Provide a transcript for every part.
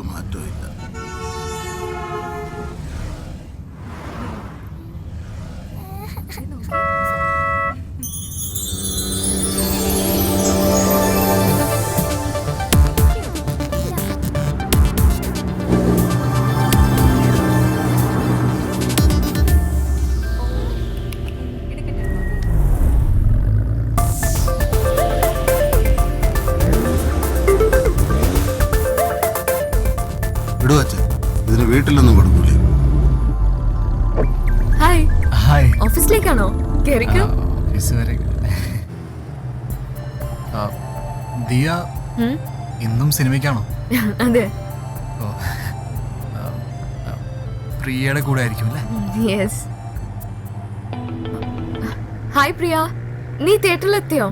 ഒരു മാറ്റവും ഇല്ല. ഇതിന് വീട്ടിലൊന്നും കൊടുക്കൂലേ? ഹായ്. ഹായ്. ഓഫീസിലേക്കാണോ? കേറിക്കോ. ഓഫീസ് വരെ. ദിയ ഇന്നും സിനിമയ്ക്കാണോ? അതെ. ഓ, പ്രിയയുടെ കൂടെ ആയിരിക്കും അല്ലേ? യെസ്. ഹായ് പ്രിയ, നീ തിയേറ്ററിലെത്തിയോ?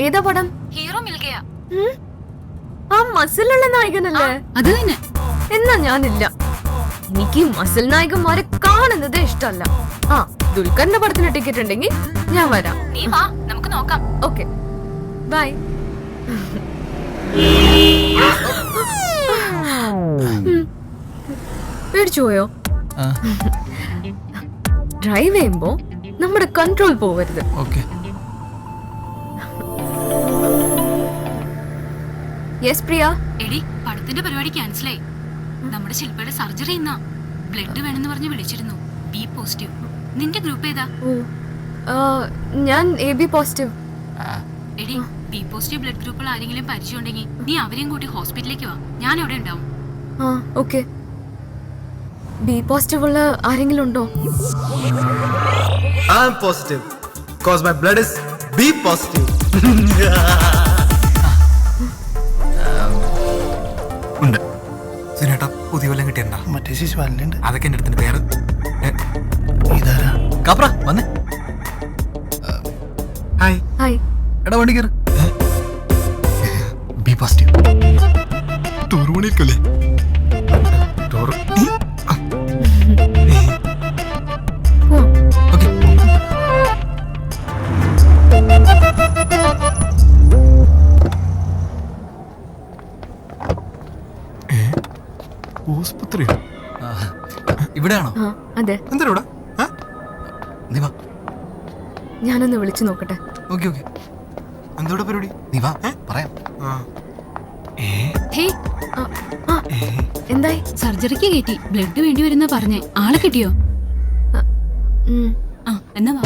ഏതാ പടം? ഹീറോ മിൽ ഗയാ. ആ മസിലുള്ള നായകനല്ലേ? അത് തന്നെ. എന്നാ ഞാനില്ല. എനിക്ക് മസിൽ നായകന്മാരെ കാണുന്നത് ഇഷ്ടമല്ല. ആ ദുൽഖറിന്റെ പടത്തിന് ടിക്കറ്റ് ഉണ്ടെങ്കിൽ ഞാൻ വരാം. നീ വാ, നമുക്ക് നോക്കാം. Okay bye. പേടിച്ചു പോയോ? ഡ്രൈവ് ചെയ്യുമ്പോ നമ്മുടെ കൺട്രോൾ പോവരുത്. ഓക്കെ. യെസ് പ്രിയ. എടി, പടത്തിന്റെ പരിപാടി ക്യാൻസലായി. നമ്മുടെ ശില്പയുടെ സർജറി ഇന്നാ. ബ്ലഡ് വേണമെന്ന് പറഞ്ഞ് വിളിച്ചിരുന്നു. B positive. നിന്റെ ഗ്രൂപ്പ് ഏതാ? ഞാൻ AB പോസിറ്റീവ്. എടി, ബി പോസിറ്റീവ് ബ്ലഡ് ഗ്രൂപ്പുകൾ ആരെങ്കിലും പരിചയം ഉണ്ടെങ്കിൽ നീ അവരെയും കൂട്ടി ഹോസ്പിറ്റലിലേക്ക് വാ. ഞാൻ അവിടെ ഉണ്ടാവും. ഓക്കെ. ബി പോസിറ്റീവ് ഉള്ള ആരെങ്കിലും ഉണ്ടോ? I am positive because my blood is B positive. ഉണ്ട്. സിനേട്ടാ പുതിയ വല്ലതും കിട്ടിയണ്ടാ? മറ്റേ ശിശുപാലനുണ്ട്. അതൊക്കെ എൻ്റെ അടുത്തിന്റെ പേര്. ഇതാരാ? കാപ്ര വന്നേ. ഹായ്. ഹായ്. എടാ വണ്ടി കയറ്. B positive. ടൂർ പണിയിരിക്കല്ലേ? ടൂർ. ഓക്കെ. ആശുപത്രിയോ? ഇവിടെയാണോ? അതെ. എന്താ ഇവിടെ? നീ വാ. ഞാനൊന്ന് വിളിച്ചു നോക്കട്ടെ. Okay okay. എന്താ ഇവിടെ പരിപാടി? നീ വാ, പറയാം. ഹേ, എന്തായി? സർജറിക്ക് കയറ്റി. ബ്ലഡ് വേണ്ടി വരുന്ന പറഞ്ഞേ. ആളെ കിട്ടിയോ? എന്നാ വാ.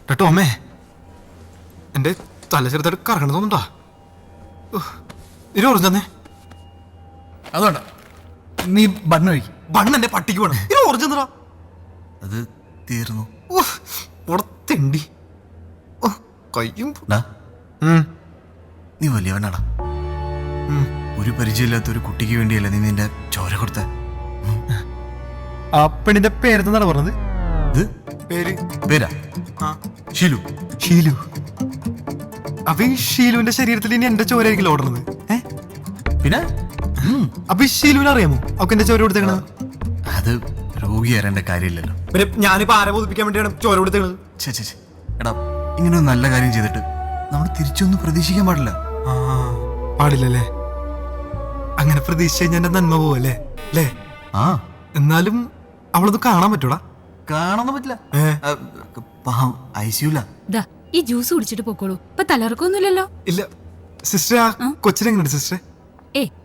കേട്ടോ അമ്മേ, എന്റെ തല ചെറുതായിട്ട് കറങ്ങണ തോന്നുന്നുണ്ടാ. ഇത് ഓറഞ്ച് തന്നെ. അതുകൊണ്ട നീ ബണ്ണ് കഴിക്കും. ബണ്ണ് എന്റെ പട്ടിക്ക് വേണം. ഇത് ഓറഞ്ച് എന്താ? അത് തീർന്നു. ഉടത്തേണ്ടി കയ്യും. നീ വലിയവനാടാ. ഒരു പരിചയമില്ലാത്ത ഒരു കുട്ടിക്ക് വേണ്ടിയല്ലേ നീ നിന്റെ ചോര കൊടുത്ത. ആ പെണ്ണിന്റെ പേരെന്താണ് പറഞ്ഞത്? പേരാ ഷീലു. ഷീലു. അപ്പൊ ഈ ഷീലുവിന്റെ ശരീരത്തിൽ ഇനി എന്റെ ചോരയായിരിക്കും ഓടുന്നത്? പിന്നെ അപ്പൊ ഈ ഷീലുവിനെ അറിയാമോ അവക്ക് എന്റെ ചോര കൊടുത്തേക്കണത്? അത് രോഗി അറിയേണ്ട കാര്യമില്ലല്ലോ. പിന്നെ ഞാനിപ്പോ ആരെ ബോധിപ്പിക്കാൻ വേണ്ടിയാണ് ചോര കൊടുത്തേക്കണത്? എടാ, ഇങ്ങനെ ഒരു നല്ല കാര്യം ചെയ്തിട്ട് നമ്മൾ തിരിച്ചൊന്നും പ്രതീക്ഷിക്കാൻ പാടില്ല. പാടില്ലല്ലേ? അങ്ങനെ പ്രതീക്ഷിച്ച് കഴിഞ്ഞാൽ എന്റെ നന്മ പോവല്ലേ അല്ലേ? എന്നാലും അവളത് കാണാൻ പറ്റൂടാ? കാണാൻ പറ്റില്ല. ഐസിയുല. ഈ ജ്യൂസ് കുടിച്ചിട്ട് പൊക്കോളൂ. ഇപ്പൊ തലറക്കൊന്നുമില്ലല്ലോ. ഇല്ല സിസ്റ്റർ. ആ കൊച്ചിനെങ്ങനെയുണ്ട് സിസ്റ്ററെ?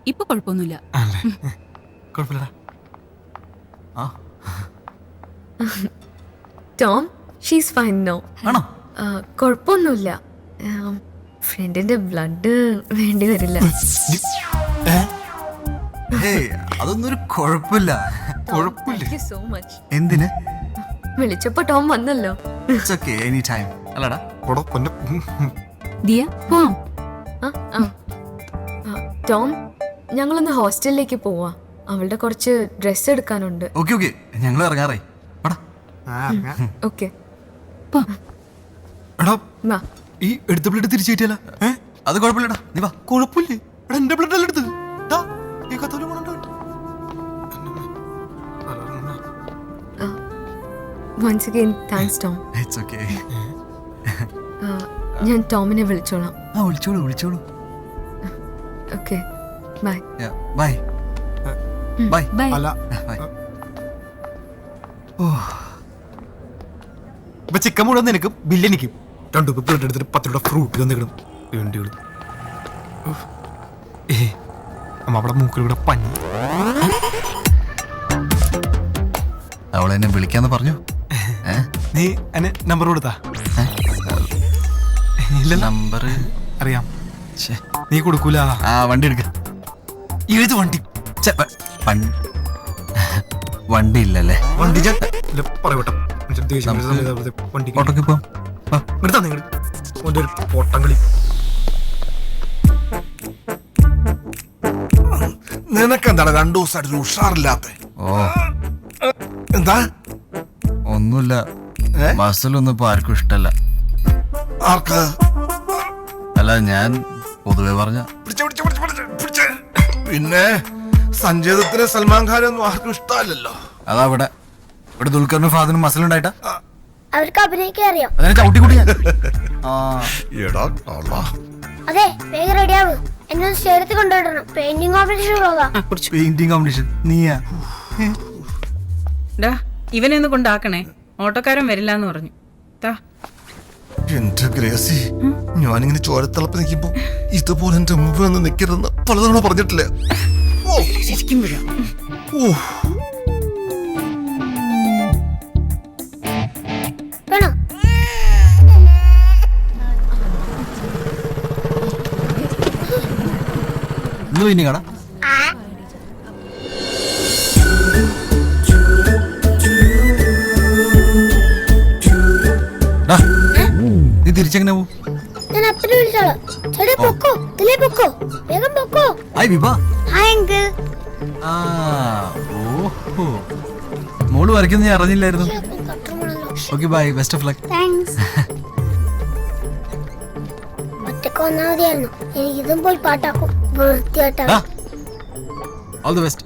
ഇപ്പൊ കുഴപ്പമൊന്നുമില്ല. കുഴപ്പമില്ലടാ. Tom, she's fine no. ആണോ? കുഴപ്പമൊന്നുമില്ല. ഫ്രണ്ടിന്റെ ബ്ലഡ് വേണ്ടി വരില്ല. അതൊന്നും ഒരു കുഴപ്പമില്ല. So much. എന്തിന്? വിളിച്ചപ്പോ ടോം വന്നല്ലോ. എനി ടൈം അല്ലടാ. ദിയ പോവാം. ടോം, ഞങ്ങളൊന്ന് ഹോസ്റ്റലിലേക്ക് പോവാ. അവളുടെ കുറച്ച് ഡ്രസ് എടുക്കാനുണ്ട്. ഓക്കെ ഓക്കെ, ഞങ്ങൾ ഇറങ്ങാറേ. ഓക്കെ. ഈ എടുത്ത ബ്ലഡ് തിരിച്ചു കിട്ടിയല്ല? അത് കുഴപ്പമില്ലടാ, നീ വാ. കുഴപ്പമില്ലേ? എന്റെ ബ്ലഡ് അല്ല എടുത്തത്. Once again thanks Tom. It's okay. ഞാൻ ടോമിനെ വിളിച്ചോളാം. ആ വിളിച്ചോളൂ. Okay bye. Bye bye. Bye. അല്ല ബൈ. ഇപ്പൊ ചിക്കൻ മുഴുവൻ നിനക്കും ബില്ലെനിക്കും 2 പ്ലേറ്റ് എടുത്തിട്ട് 10 രൂപ ഫ്രൂട്ട് തന്നിടും വേണ്ടിയുള്ളൂ. അമ്മ അവിടെ മൂക്കിലൂടെ പഞ്ഞി. അവളെന്നെ വിളിക്കാന്ന് പറഞ്ഞു. നീ എന്നെ നമ്പർ കൊടുത്താ? ഇല്ല, നമ്പർ അറിയാം. നീ കൊടുക്കൂല. ആ വണ്ടി എടുക്ക. ഏത് വണ്ടി? വണ്ടി ഇല്ലല്ലേ? വണ്ടി ഞാൻ പറയട്ടെ. വണ്ടി ഓട്ടോക്ക് പോ. എടുത്താ നിങ്ങൾ ഒരു ഓട്ടം കളി. നിനക്കെന്താണ് 2 ദിവസമായിട്ട് ഉഷാറില്ലാത്ത? ഓ എന്താ? ഒന്നുമില്ല. ബസ്സിലൊന്നും ഇപ്പൊ ആർക്കും ഇഷ്ടല്ല. ആർക്ക്? അല്ല ഞാൻ പൊതുവെ പറഞ്ഞ. പിന്നെ സഞ്ജീതത്തിന് സൽമാൻ ഖാനൊന്നും ആർക്കും ഇഷ്ടമല്ലല്ലോ. അതാ ഇവിടെ ദുൽഖറിനും ഫാദിനും മസിലുണ്ടായിട്ടാ. അവർക്ക് അഭിനയിക്കാൻ അറിയാം. അതിനെ ചവിട്ടിക്കൂടി ഞാൻ. ആ എടാ കള്ളാ. അതെ, വേഗം റെഡിയാവും. എന്നെ സ്റ്റേഡിയത്തിൽ കൊണ്ടുവിടണം. പെയിന്റിംഗ് കോമ്പറ്റീഷൻ പോകാം. പെയിന്റിംഗ് കോമ്പറ്റീഷൻ നീയാ? ഇവനെ ഒന്ന് കൊണ്ടാക്കണേ, ഓട്ടോക്കാരൻ വരില്ല എന്ന് പറഞ്ഞു. എന്റെ ഗ്രേസി, ഞാനിങ്ങനെ ചോരത്തിളപ്പ് നിൽക്കുമ്പോ ഇതുപോലെ എന്റെ മുമ്പ് വന്ന് നിൽക്കരുതെന്ന് പലതവണ പറഞ്ഞിട്ടില്ലേ? വേണോ? ഇന്ന് പിന്നെ കട നീ തിരിച്ചെങ്ങനെ പോവും? ഞാൻ അപ്പനെ വിളിച്ചോളാം. ചേട്ടാ പൊക്കോ, ഇതിലേ പൊക്കോ, വേഗം പൊക്കോ. ഹായ് വിഭ. Hi uncle. ആ ഓഹോ, മോള് വരയ്ക്കുന്ന ഞാൻ അറിഞ്ഞില്ലായിരുന്നു. Okay bye, best of luck. Thanks. ഒറ്റക്ക് വന്നാ മതിയായിരുന്നു. എനിക്കിതും പോയി പാട്ടാക്കും. വൃത്തിയായിട്ടാ. All the best.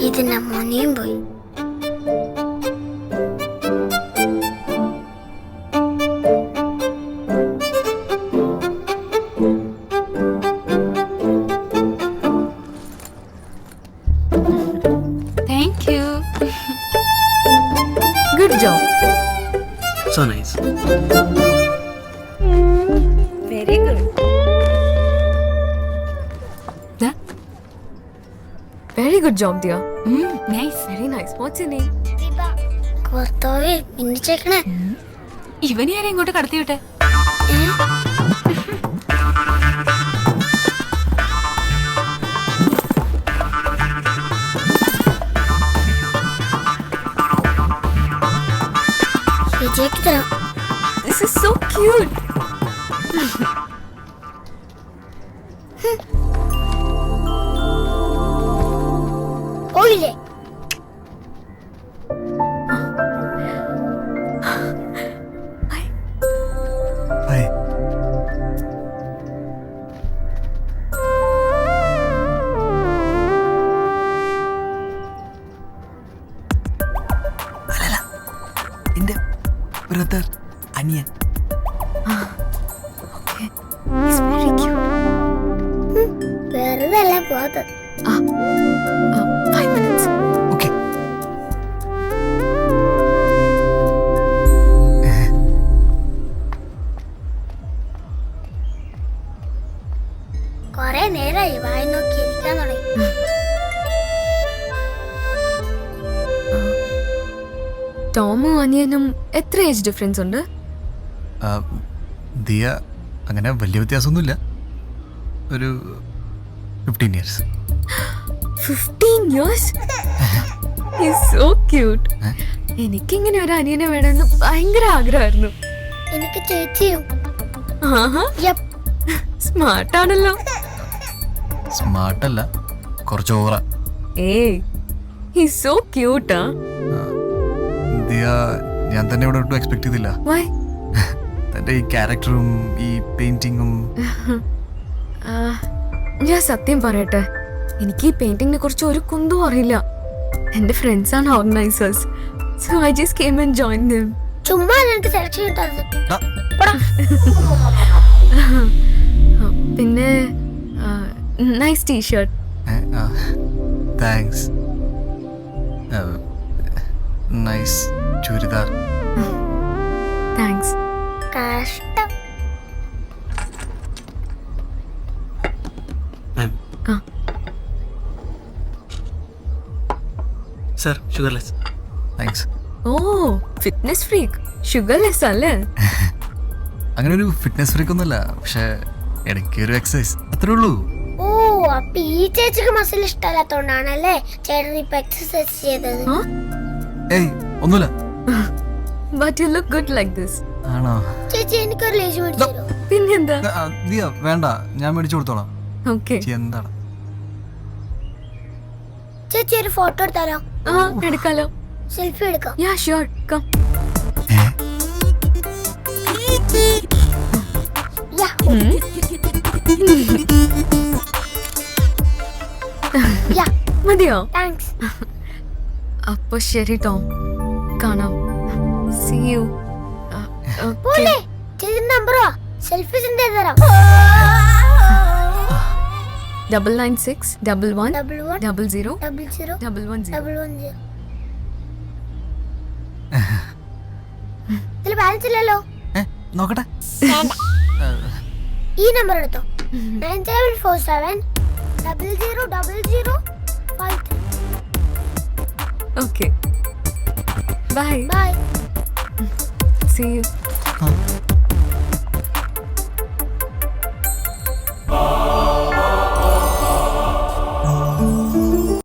ഇതിന്റെ മോനെയും പോയി. Thank you. Good job. So nice. Very good. Very good job dear. Nice. Very nice. What's your name? ഭർത്താവേ മിന്നിച്ചേക്കണേ. ഇവനെ ആരെ ഇങ്ങോട്ട് കടത്തിവിട്ടെ? വിജയ്ക്ക് തരാം. This is so cute. പോയില്ലേ? ഹായ്. അല്ലല്ല, എന്റെ ബ്രദർ, അനിയൻ. He's very cute. വെറുതെ അല്ല പോകാത്തത്. 5 minutes. ഓക്കെ. ടോമും അനിയനും എത്ര ഏജ് ഡിഫറൻസ് ഉണ്ട്? ദിയ അങ്ങനെ വലിയ വ്യത്യാസമൊന്നുമില്ല, ഒരു 15 years. 15 years? He's so cute. എനിക്കിങ്ങനെ ഒരു അനിയനെ വേണമെന്ന് ഭയങ്കര ആഗ്രഹമായിരുന്നു. എനിക്ക് ചേച്ചിയും. ആഹാ, Yep. സ്മാർട്ടാണല്ലോ. സ്മാർട്ടല്ല, കുറച്ച് ഓവറാ. ഏയ്, he's so cute. ദിയ ഞാൻ തന്നെ ഇവിടെ ഒട്ടും എക്സ്പെക്ട് ചെയ്തില്ല. Why? തൻ്റെ ഈ ക്യാരക്ടറും ഈ പെയിന്റിങ്ങും. ഞാൻ സത്യം പറയട്ടെ, എനിക്ക് ഈ പെയിന്റിങ്ങിനെ കുറിച്ച് ഒരു കുന്തും അറിയില്ല. എന്റെ ഫ്രണ്ട്സ് ആണ് organisers, so I just came and join them. ചുമ്മാ എനിക്ക് സെലക്ഷൻ കിട്ടാത്തത്. പിന്നെ nice T-shirt. Thanks. Nice churidar. Thanks. കഷ്ടം. Ma'am. Sir, sugarless. താങ്ക്സ്. ഓ, ഫിറ്റ്നസ് ഫ്രീക്ക്. ഷുഗർലെസ് അല്ലേ? അങ്ങനെ ഒരു ഫിറ്റ്നസ് ഫ്രീക്ക് ഒന്നുമല്ല, പക്ഷെ ഇടയ്ക്ക് ഒരു എക്സസൈസ് അത്രേ ഉള്ളൂ. ഓ, അപ്പൊ ഈ ചേച്ചിക്ക് മസിൽ ഇഷ്ടമല്ലാത്തോണ്ടാണല്ലേ ചേട്ടൻ ഇപ്പൊ എക്സസൈസ് ചെയ്തത്. ഏയ് ഒന്നുമില്ല. But you look good like this. ആണോ? ചേച്ചി എനിക്കൊരു ലേശം മേടിച്ചു തരുമോ? പിന്നെന്താ? ദിയ വേണ്ട, ഞാൻ മേടിച്ചു കൊടുത്തോളാം. ഓക്കെ. എന്താണ്? ചേച്ചി ഒരു ഫോട്ടോ എടുത്താലോ? ആ, എടുക്കാലോ. സെൽഫി എടുക്കാം. Yeah sure, come. യാ. യാ. മതിയോ? താങ്ക്സ്. അപ്പൊ ശരി ടോം, കാണാം. See you. പോലെ ചേച്ചി നമ്പറോ സെൽഫി സെൻഡ് ചെയ്ത് തരാം. 996 11 11 00 00 110. 110. ഇതിൽ ബാലൻസ് ഇല്ലല്ലോ. നോക്കട്ടെ. വേണ്ട. ഈ നമ്പർ എടുത്തോ. 9747 0000 53. Okay. Bye. Bye. See you.